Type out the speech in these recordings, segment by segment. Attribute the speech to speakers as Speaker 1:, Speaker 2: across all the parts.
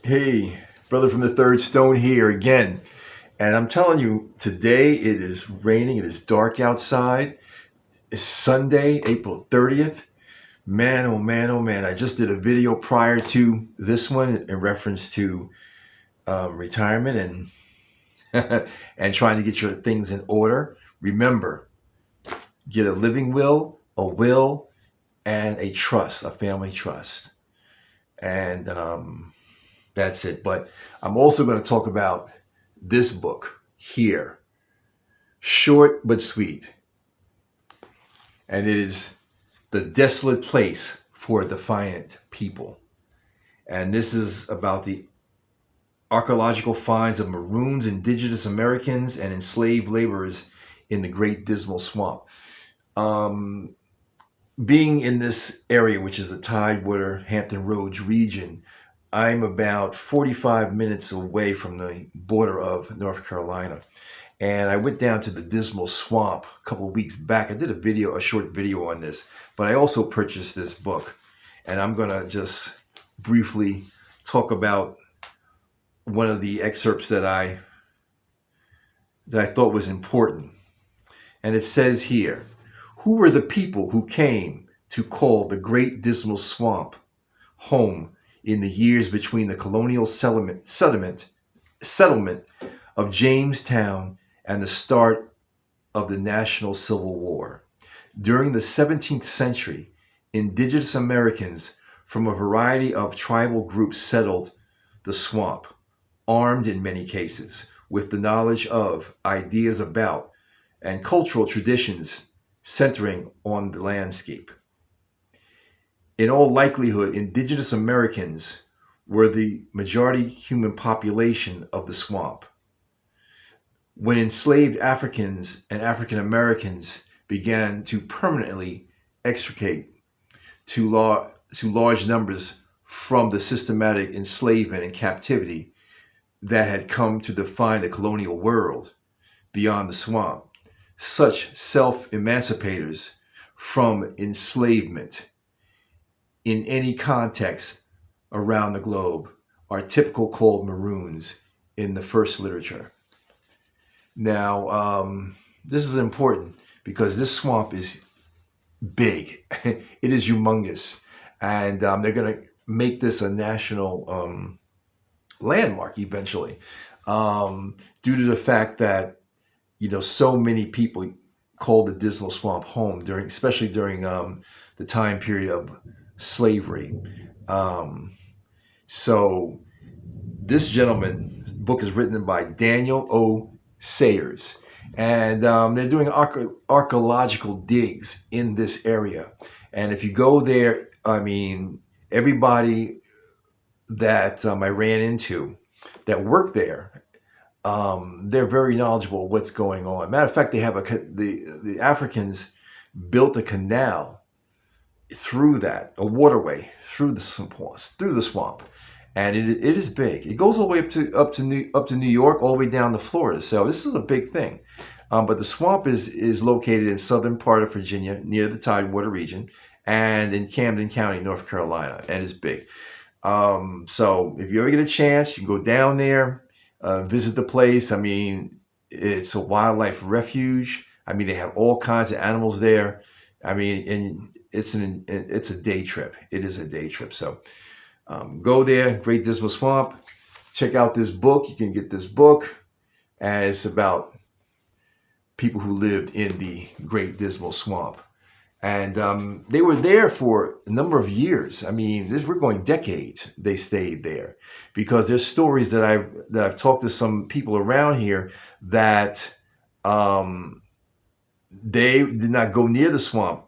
Speaker 1: Hey, brother from the third stone here again. And I'm telling you, today it is raining, it is dark outside. It's Sunday, April 30th. Man, oh man, oh man. I just did a video prior to this one in reference to retirement and and trying to get your things in order. Remember, get a living will, and a trust, a family trust. And that's it. But I'm also going to talk about this book here, short but sweet. And it is The Desolate Place for Defiant People. And this is about the archaeological finds of Maroons, Indigenous Americans, and enslaved laborers in the Great Dismal Swamp. Um, Being in this area, which is the Tidewater, Hampton Roads region, I'm about 45 minutes away from the border of North Carolina. And I went down to the Dismal Swamp a couple of weeks back. I did a short video on this, but I also purchased this book. And I'm going to just briefly talk about one of the excerpts that I thought was important. And it says here, who were the people who came to call the Great Dismal Swamp home in the years between the colonial settlement of Jamestown and the start of the National Civil War? During the 17th century, Indigenous Americans from a variety of tribal groups settled the swamp, armed in many cases, with the knowledge of, ideas about, and cultural traditions centering on the landscape. In all likelihood, Indigenous Americans were the majority human population of the swamp. When enslaved Africans and African Americans began to permanently extricate to large numbers from the systematic enslavement and captivity that had come to define the colonial world beyond the swamp, such self-emancipators from enslavement in any context around the globe are typical called Maroons in the first literature. Now, this is important because this swamp is big. It is humongous. And they're going to make this a national landmark eventually, due to the fact that, so many people called the Dismal Swamp home especially during the time period of slavery. So this gentleman's book is written by Daniel O. Sayers, and they're doing archaeological digs in this area. And if you go there, everybody that I ran into that work there, they're very knowledgeable of what's going on. Matter of fact, they have the Africans built a canal through a waterway through the swamp, and it is big. It goes all the way up to New York, all the way down to Florida. So this is a big thing. But the swamp is located in southern part of Virginia, near the Tidewater region, and in Camden County, North Carolina, and it's big. So if you ever get a chance, you can go down there, visit the place. It's a wildlife refuge. They have all kinds of animals there. And it's a day trip. It is a day trip. So go there, Great Dismal Swamp. Check out this book. You can get this book, and it's about people who lived in the Great Dismal Swamp. And they were there for a number of years. We're going decades. They stayed there because there's stories that I've talked to some people around here that they did not go near the swamp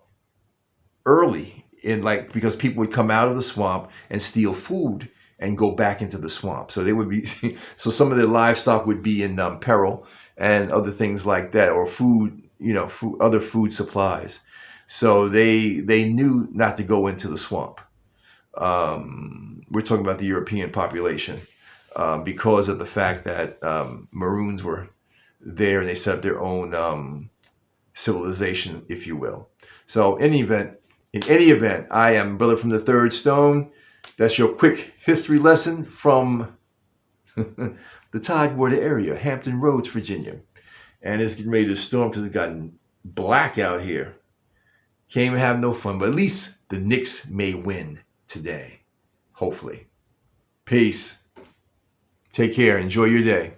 Speaker 1: early because people would come out of the swamp and steal food and go back into the swamp. So they would be so some of their livestock would be in peril and other things like that, or food, other food supplies. So they knew not to go into the swamp. We're talking about the European population, because of the fact that Maroons were there and they set up their own civilization, if you will. So in any event, I am Brother from the Third Stone. That's your quick history lesson from the Tidewater area, Hampton Roads, Virginia. And it's getting ready to storm because it's gotten black out here. Can't even have no fun, but at least the Knicks may win today. Hopefully. Peace. Take care. Enjoy your day.